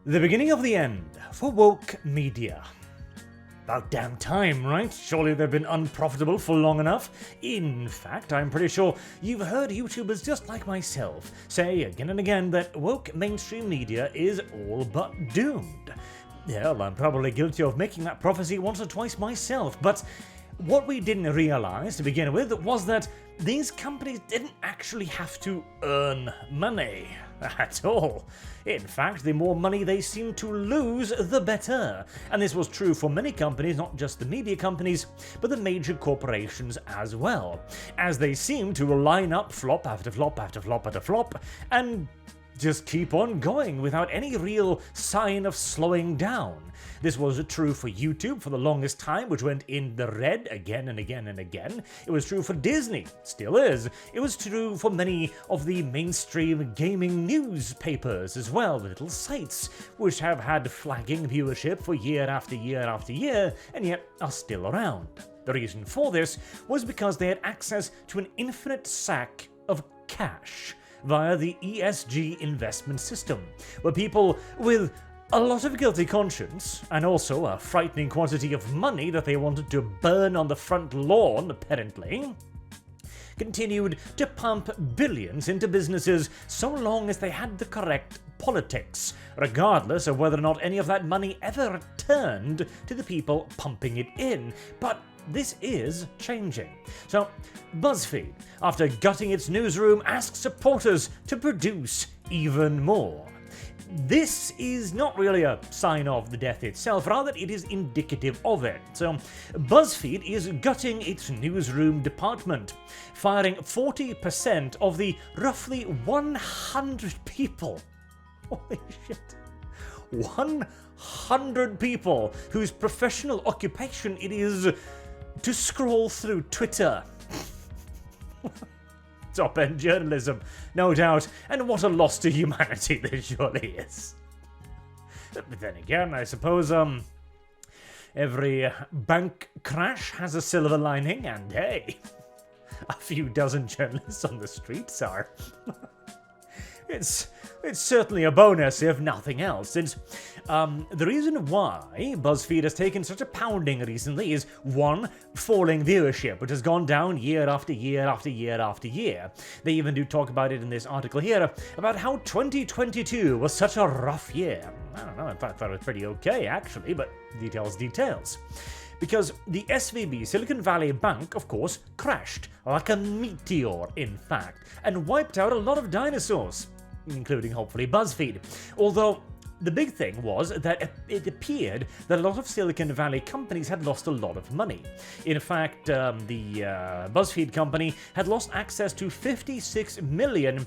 The beginning of the end for woke media. About damn time, right? Surely they've been unprofitable for long enough. In fact, I'm pretty sure you've heard YouTubers just like myself say again and again that woke mainstream media is all but doomed. Well, I'm probably guilty of making that prophecy once or twice myself, but what we didn't realize to begin with was that these companies didn't actually have to earn money at all. In fact, the more money they seemed to lose, the better. And this was true for many companies, not just the media companies, but the major corporations as well, as they seemed to line up flop after flop after flop after flop, and just keep on going without any real sign of slowing down. This was true for YouTube for the longest time, which went in the red again and again and again. It was true for Disney, still is. It was true for many of the mainstream gaming newspapers as well, the little sites, which have had flagging viewership for year after year after year, and yet are still around. The reason for this was because they had access to an infinite sack of cash via the ESG investment system, where people with a lot of guilty conscience, and also a frightening quantity of money that they wanted to burn on the front lawn, apparently, continued to pump billions into businesses so long as they had the correct politics, regardless of whether or not any of that money ever returned to the people pumping it in. But this is changing. So, Buzzfeed, after gutting its newsroom, asked supporters to produce even more. This is not really a sign of the death itself, rather it is indicative of it. So, Buzzfeed is gutting its newsroom department, firing 40% of the roughly 100 people. Holy shit. 100 people whose professional occupation it is to scroll through Twitter. Top-end journalism, no doubt, and what a loss to humanity this surely is. But then again, I suppose, every bank crash has a silver lining, and hey, a few dozen journalists on the streets are... It's certainly a bonus, if nothing else, since the reason why BuzzFeed has taken such a pounding recently is, one, falling viewership, which has gone down year after year after year after year. They even do talk about it in this article here, about how 2022 was such a rough year. I don't know, in fact, I thought it was pretty okay, actually, but details. Because the SVB, Silicon Valley Bank, of course, crashed like a meteor, in fact, and wiped out a lot of dinosaurs, including, hopefully, BuzzFeed. Although, the big thing was that it appeared that a lot of Silicon Valley companies had lost a lot of money. In fact, the BuzzFeed company had lost access to $56 million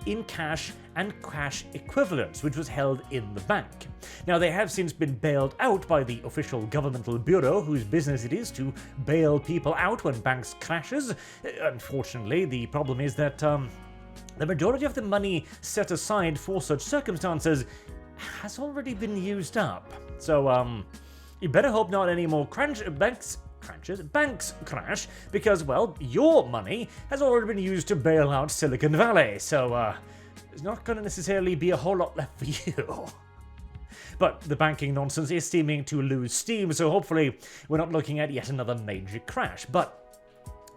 in cash and cash equivalents, which was held in the bank. Now, they have since been bailed out by the official governmental bureau, whose business it is to bail people out when banks crashes. Unfortunately, the problem is that the majority of the money set aside for such circumstances has already been used up. So, you better hope not any more banks crash, because, well, your money has already been used to bail out Silicon Valley, so, there's not going to necessarily be a whole lot left for you. But the banking nonsense is seeming to lose steam, so hopefully we're not looking at yet another major crash. But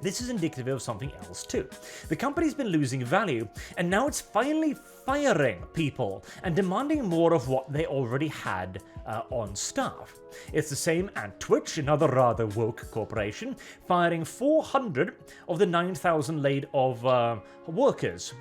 this is indicative of something else too. The company's been losing value, and now it's finally firing people and demanding more of what they already had on staff. It's the same at Twitch, another rather woke corporation, firing 400 of the 9,000 laid of workers.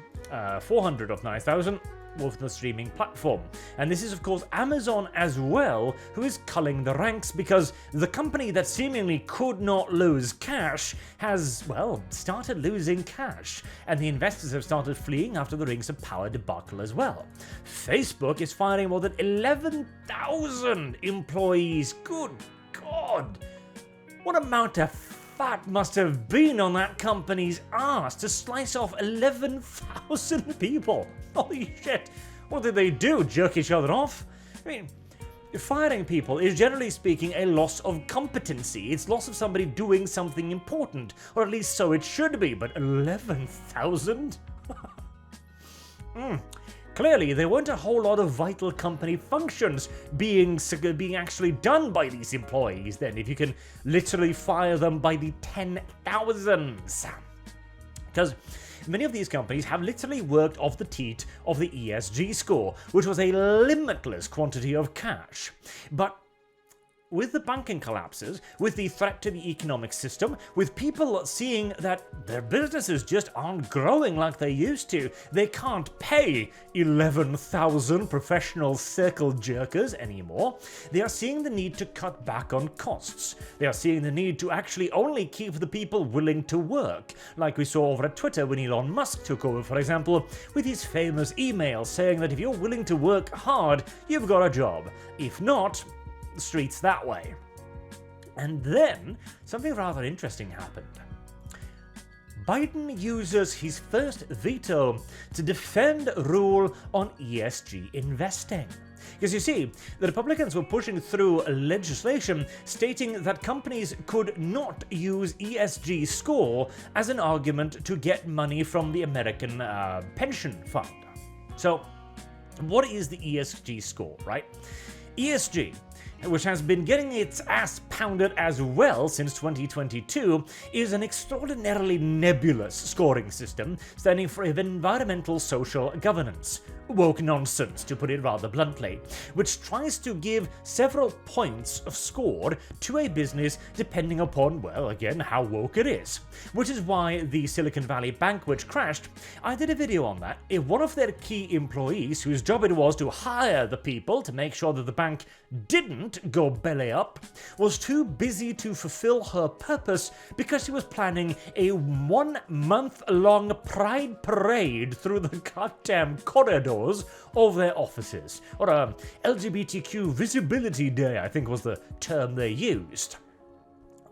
400 of 9,000 with the streaming platform. And this is, of course, Amazon as well, who is culling the ranks because the company that seemingly could not lose cash has, well, started losing cash. And the investors have started fleeing after the Rings of Power debacle as well. Facebook is firing more than 11,000 employees. Good God! What amount of fat must have been on that company's ass to slice off 11,000 people? Holy shit. What did they do? Jerk each other off? I mean, firing people is generally speaking a loss of competency. It's loss of somebody doing something important, or at least so it should be, but 11,000? clearly there weren't a whole lot of vital company functions being actually done by these employees then, if you can literally fire them by the 10,000s. Because many of these companies have literally worked off the teat of the ESG score, which was a limitless quantity of cash. But with the banking collapses, with the threat to the economic system, with people seeing that their businesses just aren't growing like they used to, they can't pay 11,000 professional circle jerkers anymore, they are seeing the need to cut back on costs. They are seeing the need to actually only keep the people willing to work, like we saw over at Twitter when Elon Musk took over, for example, with his famous email saying that if you're willing to work hard, you've got a job. If not, the streets that way. And then something rather interesting happened. Biden uses his first veto to defend rule on ESG investing. Because you see, the Republicans were pushing through legislation stating that companies could not use ESG score as an argument to get money from the American pension fund. So, what is the ESG score, right? ESG, which has been getting its ass pounded as well since 2022, is an extraordinarily nebulous scoring system standing for environmental social governance. Woke nonsense, to put it rather bluntly, which tries to give several points of score to a business depending upon, well, again, how woke it is. Which is why the Silicon Valley Bank, which crashed, I did a video on that. If one of their key employees, whose job it was to hire the people to make sure that the bank didn't go belly up, was too busy to fulfill her purpose because she was planning a 1 month long pride parade through the goddamn corridors of their offices, or a LGBTQ visibility day, I think was the term they used.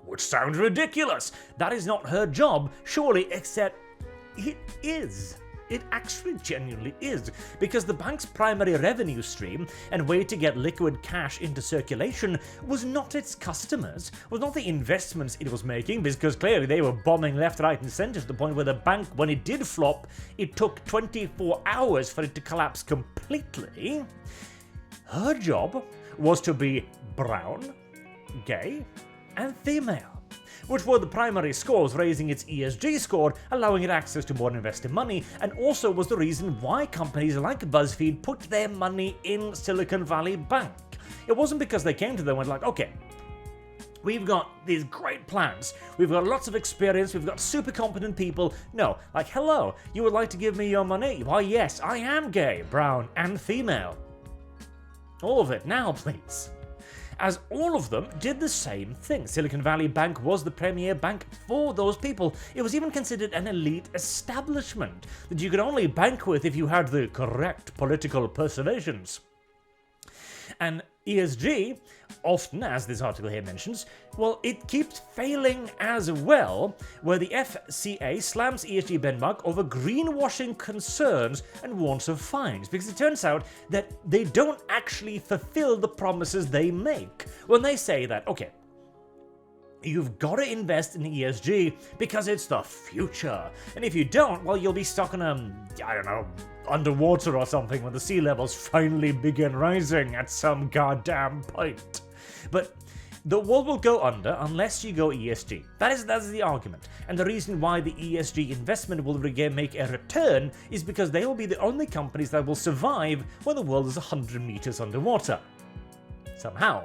Which sounds ridiculous. That is not her job, surely, except it is. It actually genuinely is, because the bank's primary revenue stream and way to get liquid cash into circulation was not its customers, was not the investments it was making, because clearly they were bombing left, right and centre to the point where the bank, when it did flop, it took 24 hours for it to collapse completely. Her job was to be brown, gay, and female, which were the primary scores, raising its ESG score, allowing it access to more investor money, and also was the reason why companies like Buzzfeed put their money in Silicon Valley Bank. It wasn't because they came to them and went like, okay, we've got these great plans, we've got lots of experience, we've got super competent people. No, like, hello, you would like to give me your money? Why yes, I am gay, brown, and female. All of it now, please. As all of them did the same thing. Silicon Valley Bank was the premier bank for those people. It was even considered an elite establishment that you could only bank with if you had the correct political persuasions. And ESG, often, as this article here mentions, well, it keeps failing as well, where the FCA slams ESG benchmark over greenwashing concerns and warns of fines, because it turns out that they don't actually fulfill the promises they make when they say that, okay, you've got to invest in ESG because it's the future. And if you don't, well, you'll be stuck in underwater or something when the sea levels finally begin rising at some goddamn point. But the world will go under unless you go ESG. That is the argument. And the reason why the ESG investment will make a return is because they will be the only companies that will survive when the world is 100 meters underwater. Somehow.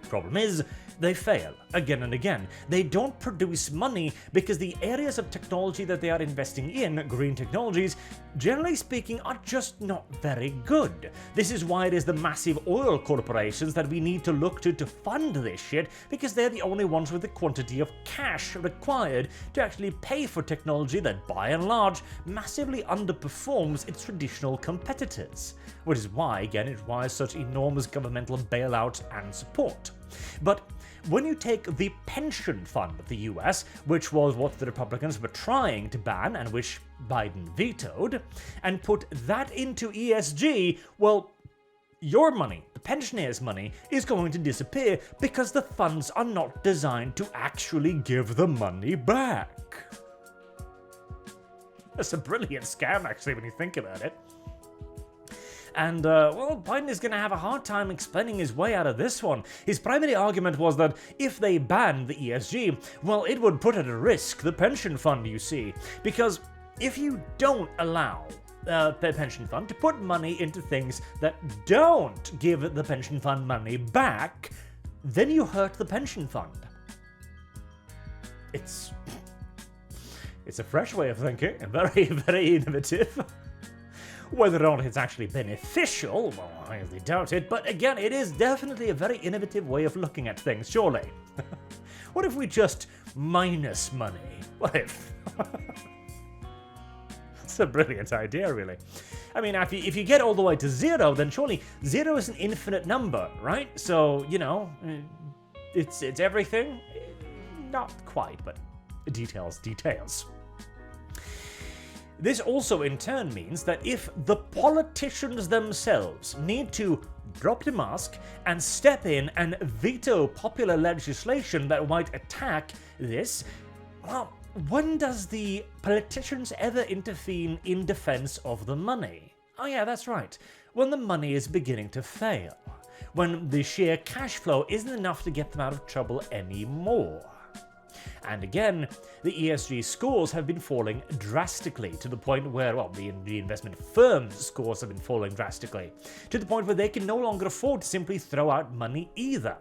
Problem is, they fail again and again. They don't produce money because the areas of technology that they are investing in, green technologies, generally speaking, are just not very good. This is why it is the massive oil corporations that we need to look to fund this shit, because they're the only ones with the quantity of cash required to actually pay for technology that, by and large, massively underperforms its traditional competitors. Which is why, again, it requires such enormous governmental bailouts and support. But when you take the pension fund of the US, which was what the Republicans were trying to ban and which Biden vetoed, and put that into ESG, well, your money, the pensioners' money, is going to disappear because the funds are not designed to actually give the money back. That's a brilliant scam, actually, when you think about it. And, well, Biden is going to have a hard time explaining his way out of this one. His primary argument was that if they banned the ESG, well, it would put at risk the pension fund, you see. Because if you don't allow the pension fund to put money into things that don't give the pension fund money back, then you hurt the pension fund. It's a fresh way of thinking, and very, very innovative. Whether or not it's actually beneficial, well, I highly doubt it, but again, it is definitely a very innovative way of looking at things, surely. What if we just minus money? What if? It's a brilliant idea, really. I mean, if you get all the way to 0, then surely 0 is an infinite number, right? So, you know, it's everything? Not quite, but details. This also in turn means that if the politicians themselves need to drop the mask and step in and veto popular legislation that might attack this, well, when does the politicians ever intervene in defense of the money? Oh yeah, that's right. When the money is beginning to fail. When the sheer cash flow isn't enough to get them out of trouble anymore. And again, the ESG scores have been falling drastically to the point where, well, the investment firms' scores have been falling drastically, to the point where they can no longer afford to simply throw out money either.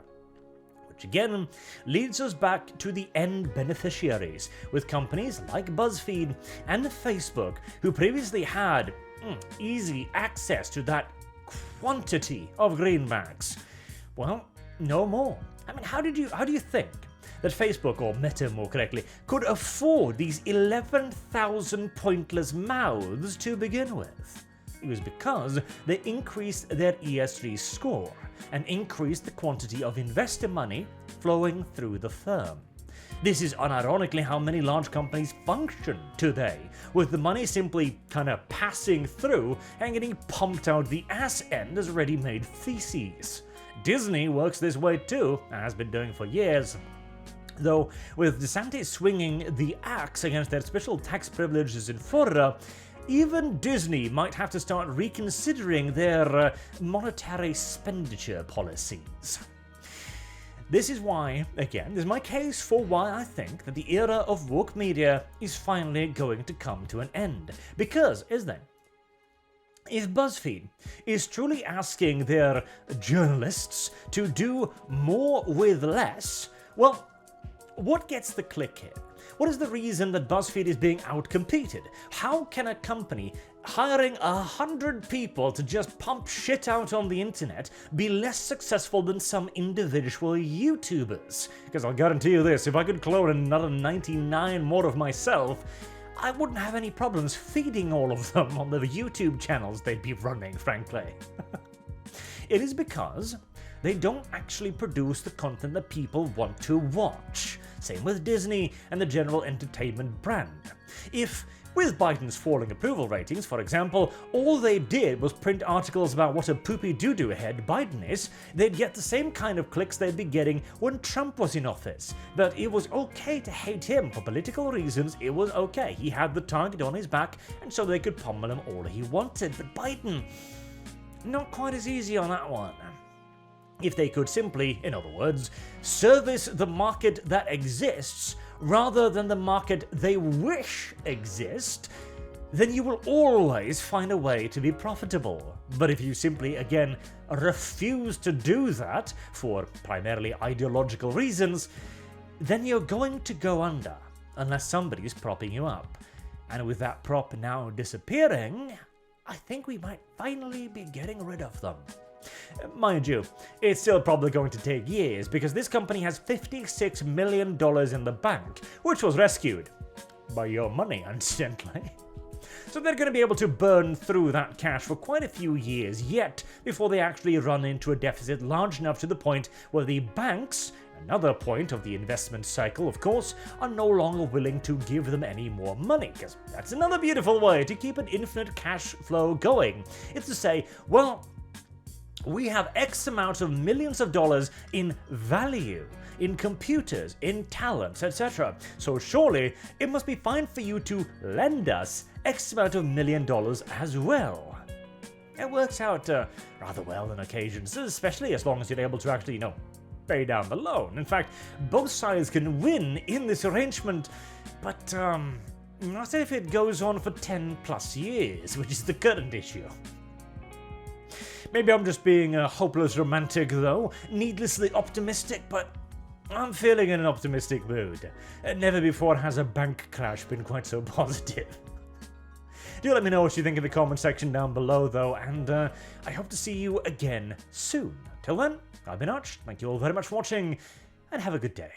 Which again leads us back to the end beneficiaries, with companies like Buzzfeed and Facebook, who previously had easy access to that quantity of greenbacks. Well, no more. I mean, how do you think that Facebook, or Meta more correctly, could afford these 11,000 pointless mouths to begin with? It was because they increased their ESG score and increased the quantity of investor money flowing through the firm. This is unironically how many large companies function today, with the money simply kind of passing through and getting pumped out the ass end as ready-made feces. Disney works this way too, and has been doing for years. Though, with DeSantis swinging the axe against their special tax privileges in Florida, even Disney might have to start reconsidering their monetary expenditure policies. This is why, again, this is my case for why I think that the era of woke media is finally going to come to an end. Because, isn't it? If BuzzFeed is truly asking their journalists to do more with less, well, what gets the click here? What is the reason that BuzzFeed is being outcompeted? How can a company hiring 100 people to just pump shit out on the internet be less successful than some individual YouTubers? Because I'll guarantee you this, if I could clone another 99 more of myself, I wouldn't have any problems feeding all of them on the YouTube channels they'd be running, frankly. It is because they don't actually produce the content that people want to watch. Same with Disney and the general entertainment brand. If, with Biden's falling approval ratings, for example, all they did was print articles about what a poopy doo-doo head Biden is, they'd get the same kind of clicks they'd be getting when Trump was in office. But it was okay to hate him for political reasons, it was okay. He had the target on his back, and so they could pummel him all he wanted. But Biden, not quite as easy on that one. If they could simply, in other words, service the market that exists rather than the market they wish exist, then you will always find a way to be profitable. But if you simply, again, refuse to do that for primarily ideological reasons, then you're going to go under unless somebody is propping you up. And with that prop now disappearing, I think we might finally be getting rid of them. Mind you, it's still probably going to take years because this company has $56 million in the bank, which was rescued by your money, incidentally. So they're going to be able to burn through that cash for quite a few years yet before they actually run into a deficit large enough to the point where the banks, another point of the investment cycle of course, are no longer willing to give them any more money, because that's another beautiful way to keep an infinite cash flow going. It's to say, well, we have X amount of millions of dollars in value, in computers, in talents, etc. So surely it must be fine for you to lend us X amount of $1 million as well. It works out rather well on occasions, especially as long as you're able to actually, pay down the loan. In fact, both sides can win in this arrangement, but not if it goes on for 10 plus years, which is the current issue. Maybe I'm just being a hopeless romantic, though, needlessly optimistic, but I'm feeling in an optimistic mood. Never before has a bank crash been quite so positive. Do let me know what you think in the comment section down below, though, and I hope to see you again soon. Till then, I've been Arch, thank you all very much for watching, and have a good day.